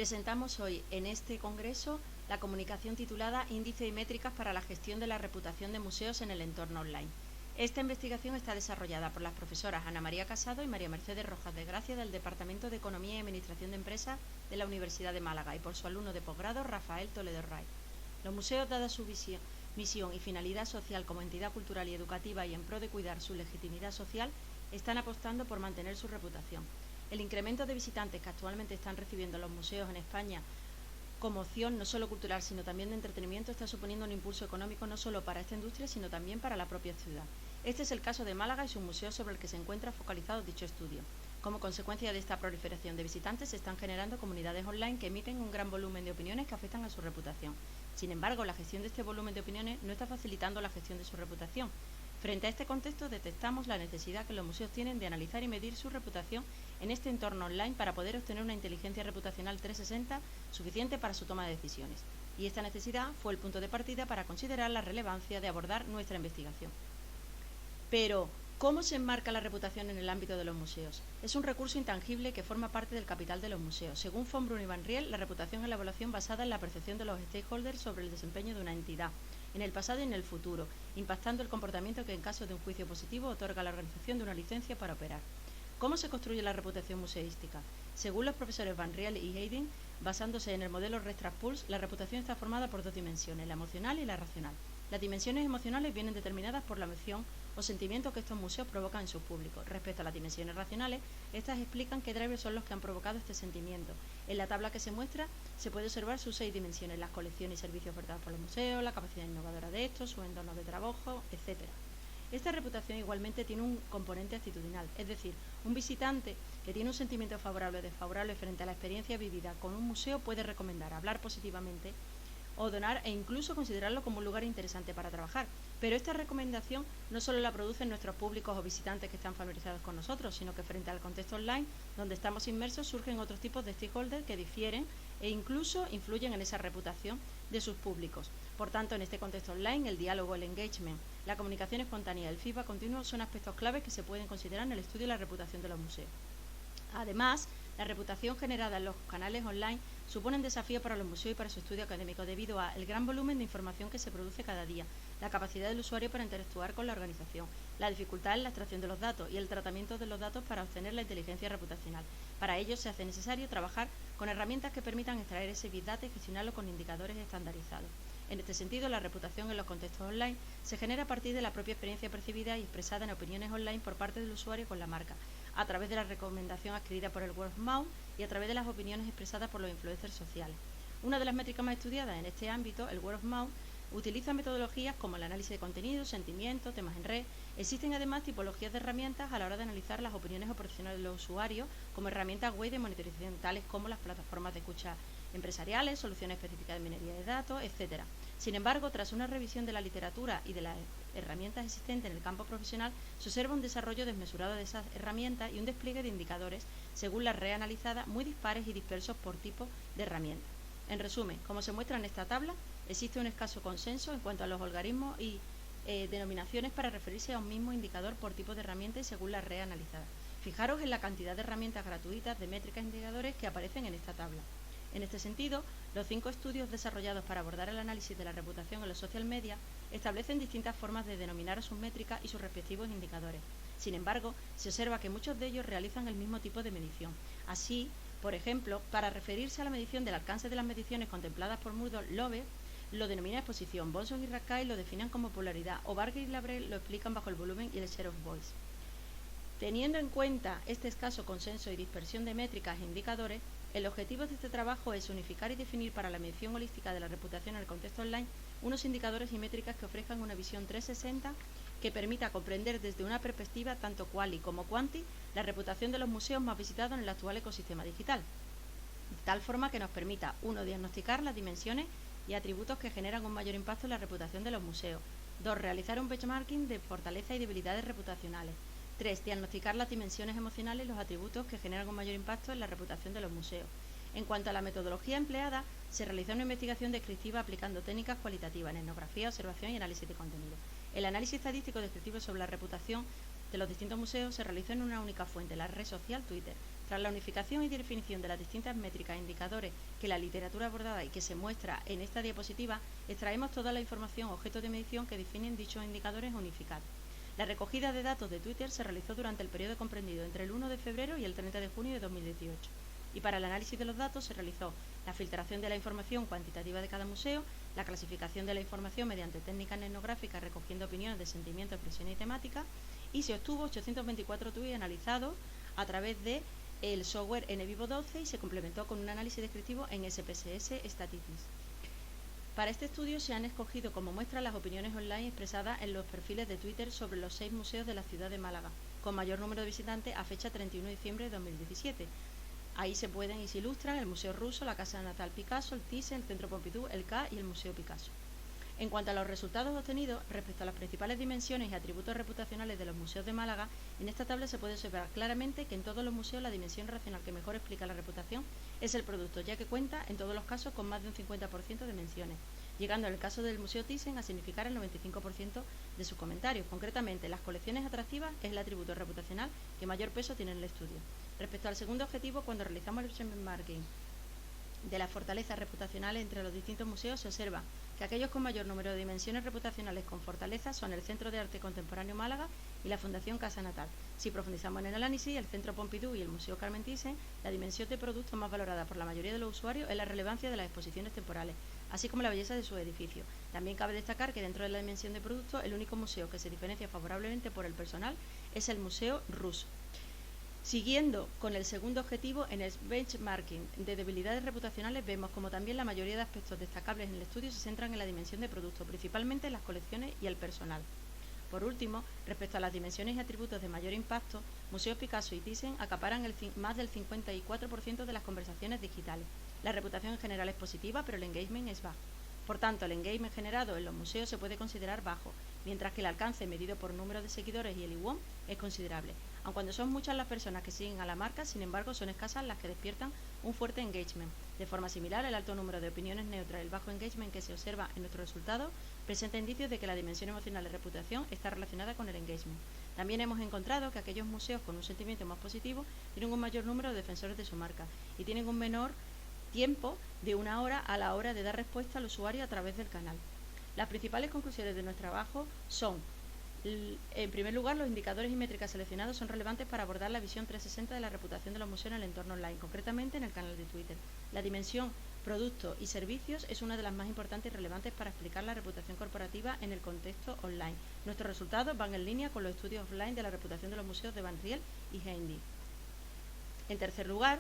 Presentamos hoy en este congreso la comunicación titulada Índice y métricas para la gestión de la reputación de museos en el entorno online. Esta investigación está desarrollada por las profesoras Ana María Casado y María Mercedes Rojas de Gracia del Departamento de Economía y Administración de Empresas de la Universidad de Málaga y por su alumno de posgrado Rafael Toledo Ray. Los museos, dada su misión y finalidad social como entidad cultural y educativa y en pro de cuidar su legitimidad social, están apostando por mantener su reputación. El incremento de visitantes que actualmente están recibiendo los museos en España como opción no solo cultural, sino también de entretenimiento, está suponiendo un impulso económico no solo para esta industria, sino también para la propia ciudad. Este es el caso de Málaga y su museo sobre el que se encuentra focalizado dicho estudio. Como consecuencia de esta proliferación de visitantes, se están generando comunidades online que emiten un gran volumen de opiniones que afectan a su reputación. Sin embargo, la gestión de este volumen de opiniones no está facilitando la gestión de su reputación. Frente a este contexto, detectamos la necesidad que los museos tienen de analizar y medir su reputación en este entorno online para poder obtener una inteligencia reputacional 360 suficiente para su toma de decisiones. Y esta necesidad fue el punto de partida para considerar la relevancia de abordar nuestra investigación. Pero, ¿cómo se enmarca la reputación en el ámbito de los museos? Es un recurso intangible que forma parte del capital de los museos. Según von Brun y Van Riel, la reputación es la evaluación basada en la percepción de los stakeholders sobre el desempeño de una entidad, en el pasado y en el futuro, impactando el comportamiento que en caso de un juicio positivo otorga a la organización de una licencia para operar. ¿Cómo se construye la reputación museística? Según los profesores Van Riel y Heyding, basándose en el modelo Restrat Puls, la reputación está formada por dos dimensiones, la emocional y la racional. Las dimensiones emocionales vienen determinadas por la emoción o sentimiento que estos museos provocan en sus públicos. Respecto a las dimensiones racionales, estas explican qué drivers son los que han provocado este sentimiento. En la tabla que se muestra se puede observar sus 6 dimensiones, las colecciones y servicios ofertados por los museos, la capacidad innovadora de estos, su entorno de trabajo, etc. Esta reputación igualmente tiene un componente actitudinal, es decir, un visitante que tiene un sentimiento favorable o desfavorable frente a la experiencia vivida con un museo puede recomendar, hablar positivamente o donar e incluso considerarlo como un lugar interesante para trabajar. Pero esta recomendación no solo la producen nuestros públicos o visitantes que están familiarizados con nosotros, sino que frente al contexto online donde estamos inmersos surgen otros tipos de stakeholders que difieren e incluso influyen en esa reputación de sus públicos. Por tanto, en este contexto online, el diálogo, el engagement, la comunicación espontánea y el feedback continuo son aspectos claves que se pueden considerar en el estudio de la reputación de los museos. Además, la reputación generada en los canales online supone un desafío para los museos y para su estudio académico debido al gran volumen de información que se produce cada día, la capacidad del usuario para interactuar con la organización, la dificultad en la extracción de los datos y el tratamiento de los datos para obtener la inteligencia reputacional. Para ello se hace necesario trabajar con herramientas que permitan extraer ese big data y gestionarlo con indicadores estandarizados. En este sentido, la reputación en los contextos online se genera a partir de la propia experiencia percibida y expresada en opiniones online por parte del usuario con la marca, a través de la recomendación adquirida por el word of mouth y a través de las opiniones expresadas por los influencers sociales. Una de las métricas más estudiadas en este ámbito, el word of mouth, utiliza metodologías como el análisis de contenidos, sentimientos, temas en red. Existen además tipologías de herramientas a la hora de analizar las opiniones o percepciones de los usuarios, como herramientas web de monitorización tales como las plataformas de escucha empresariales, soluciones específicas de minería de datos, etc. Sin embargo, tras una revisión de la literatura y de las herramientas existentes en el campo profesional, se observa un desarrollo desmesurado de esas herramientas y un despliegue de indicadores, según la red analizada, muy dispares y dispersos por tipo de herramienta. En resumen, como se muestra en esta tabla, existe un escaso consenso en cuanto a los algoritmos y denominaciones para referirse a un mismo indicador por tipo de herramienta y según la red analizada. Fijaros en la cantidad de herramientas gratuitas de métricas e indicadores que aparecen en esta tabla. En este sentido, los 5 estudios desarrollados para abordar el análisis de la reputación en los social media establecen distintas formas de denominar a sus métricas y sus respectivos indicadores. Sin embargo, se observa que muchos de ellos realizan el mismo tipo de medición. Así, por ejemplo, para referirse a la medición del alcance de las mediciones contempladas por Murdoch, Loeb lo denomina exposición, Bonson y Rakai lo definen como popularidad, o Barger y Labrel lo explican bajo el volumen y el share of voice. Teniendo en cuenta este escaso consenso y dispersión de métricas e indicadores, el objetivo de este trabajo es unificar y definir para la medición holística de la reputación en el contexto online unos indicadores y métricas que ofrezcan una visión 360 que permita comprender desde una perspectiva tanto quali como quanti la reputación de los museos más visitados en el actual ecosistema digital, de tal forma que nos permita, 1, diagnosticar las dimensiones y atributos que generan un mayor impacto en la reputación de los museos, 2, realizar un benchmarking de fortaleza y debilidades reputacionales, 3. Diagnosticar las dimensiones emocionales y los atributos que generan un mayor impacto en la reputación de los museos. En cuanto a la metodología empleada, se realizó una investigación descriptiva aplicando técnicas cualitativas en etnografía, observación y análisis de contenido. El análisis estadístico descriptivo sobre la reputación de los distintos museos se realizó en una única fuente, la red social Twitter. Tras la unificación y definición de las distintas métricas e indicadores que la literatura abordada y que se muestra en esta diapositiva, extraemos toda la información objeto de medición que definen dichos indicadores unificados. La recogida de datos de Twitter se realizó durante el periodo comprendido entre el 1 de febrero y el 30 de junio de 2018. Y para el análisis de los datos se realizó la filtración de la información cuantitativa de cada museo, la clasificación de la información mediante técnicas etnográficas recogiendo opiniones de sentimiento, expresión y temática, y se obtuvo 824 tweets analizados a través de el software NVivo 12 y se complementó con un análisis descriptivo en SPSS Statistics. Para este estudio se han escogido como muestra las opiniones online expresadas en los perfiles de Twitter sobre los 6 museos de la ciudad de Málaga, con mayor número de visitantes a fecha 31 de diciembre de 2017. Ahí se pueden y se ilustran el Museo Ruso, la Casa Natal Picasso, el Thyssen, el Centro Pompidou, el K y el Museo Picasso. En cuanto a los resultados obtenidos respecto a las principales dimensiones y atributos reputacionales de los museos de Málaga, en esta tabla se puede observar claramente que en todos los museos la dimensión racional que mejor explica la reputación es el producto, ya que cuenta en todos los casos con más de un 50% de menciones, llegando en el caso del Museo Thyssen a significar el 95% de sus comentarios. Concretamente, las colecciones atractivas es el atributo reputacional que mayor peso tiene en el estudio. Respecto al segundo objetivo, cuando realizamos el benchmarking de las fortalezas reputacionales entre los distintos museos, se observa que aquellos con mayor número de dimensiones reputacionales con fortaleza son el Centro de Arte Contemporáneo Málaga y la Fundación Casa Natal. Si profundizamos en el análisis, el Centro Pompidou y el Museo Carmen Thyssen, la dimensión de producto más valorada por la mayoría de los usuarios es la relevancia de las exposiciones temporales, así como la belleza de sus edificios. También cabe destacar que dentro de la dimensión de producto, el único museo que se diferencia favorablemente por el personal es el Museo Ruso. Siguiendo con el segundo objetivo, en el benchmarking de debilidades reputacionales vemos como también la mayoría de aspectos destacables en el estudio se centran en la dimensión de producto, principalmente en las colecciones y el personal. Por último, respecto a las dimensiones y atributos de mayor impacto, Museos Picasso y Thyssen acaparan más del 54% de las conversaciones digitales. La reputación en general es positiva, pero el engagement es bajo. Por tanto, el engagement generado en los museos se puede considerar bajo, mientras que el alcance medido por número de seguidores y el IWOM es considerable. Aun cuando son muchas las personas que siguen a la marca, sin embargo, son escasas las que despiertan un fuerte engagement. De forma similar, el alto número de opiniones neutras y el bajo engagement que se observa en nuestros resultados presenta indicios de que la dimensión emocional de reputación está relacionada con el engagement. También hemos encontrado que aquellos museos con un sentimiento más positivo tienen un mayor número de defensores de su marca y tienen un menor tiempo de 1 hora a la hora de dar respuesta al usuario a través del canal. Las principales conclusiones de nuestro trabajo son: en primer lugar, los indicadores y métricas seleccionados son relevantes para abordar la visión 360 de la reputación de los museos en el entorno online, concretamente en el canal de Twitter. La dimensión productos y servicios es una de las más importantes y relevantes para explicar la reputación corporativa en el contexto online. Nuestros resultados van en línea con los estudios offline de la reputación de los museos de Van Riel y Heindi. En tercer lugar,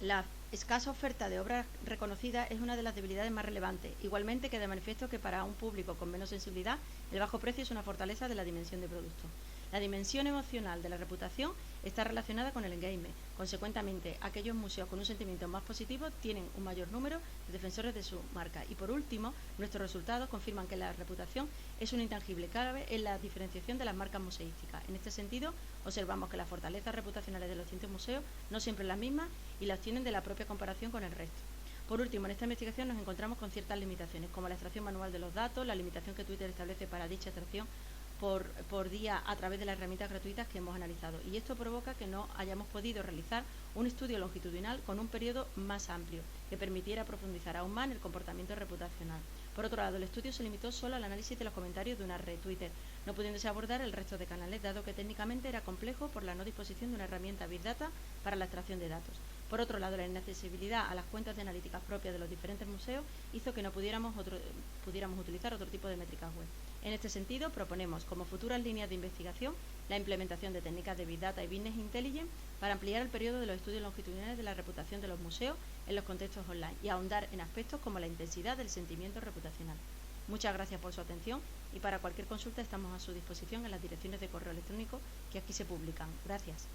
la escasa oferta de obras reconocidas es una de las debilidades más relevantes. Igualmente queda manifiesto que para un público con menos sensibilidad, el bajo precio es una fortaleza de la dimensión de producto. La dimensión emocional de la reputación está relacionada con el engagement. Consecuentemente, aquellos museos con un sentimiento más positivo tienen un mayor número de defensores de su marca. Y por último, nuestros resultados confirman que la reputación es un intangible clave en la diferenciación de las marcas museísticas. En este sentido, observamos que las fortalezas reputacionales de los distintos museos no siempre son las mismas y las tienen de la propia comparación con el resto. Por último, en esta investigación nos encontramos con ciertas limitaciones, como la extracción manual de los datos, la limitación que Twitter establece para dicha extracción por día a través de las herramientas gratuitas que hemos analizado, y esto provoca que no hayamos podido realizar un estudio longitudinal con un periodo más amplio que permitiera profundizar aún más en el comportamiento reputacional. Por otro lado, el estudio se limitó solo al análisis de los comentarios de una red Twitter, no pudiéndose abordar el resto de canales, dado que técnicamente era complejo por la no disposición de una herramienta Big Data para la extracción de datos. Por otro lado, la inaccesibilidad a las cuentas de analíticas propias de los diferentes museos hizo que no pudiéramos utilizar otro tipo de métricas web. En este sentido, proponemos como futuras líneas de investigación la implementación de técnicas de Big Data y Business Intelligence para ampliar el periodo de los estudios longitudinales de la reputación de los museos en los contextos online y ahondar en aspectos como la intensidad del sentimiento reputacional. Muchas gracias por su atención y para cualquier consulta estamos a su disposición en las direcciones de correo electrónico que aquí se publican. Gracias.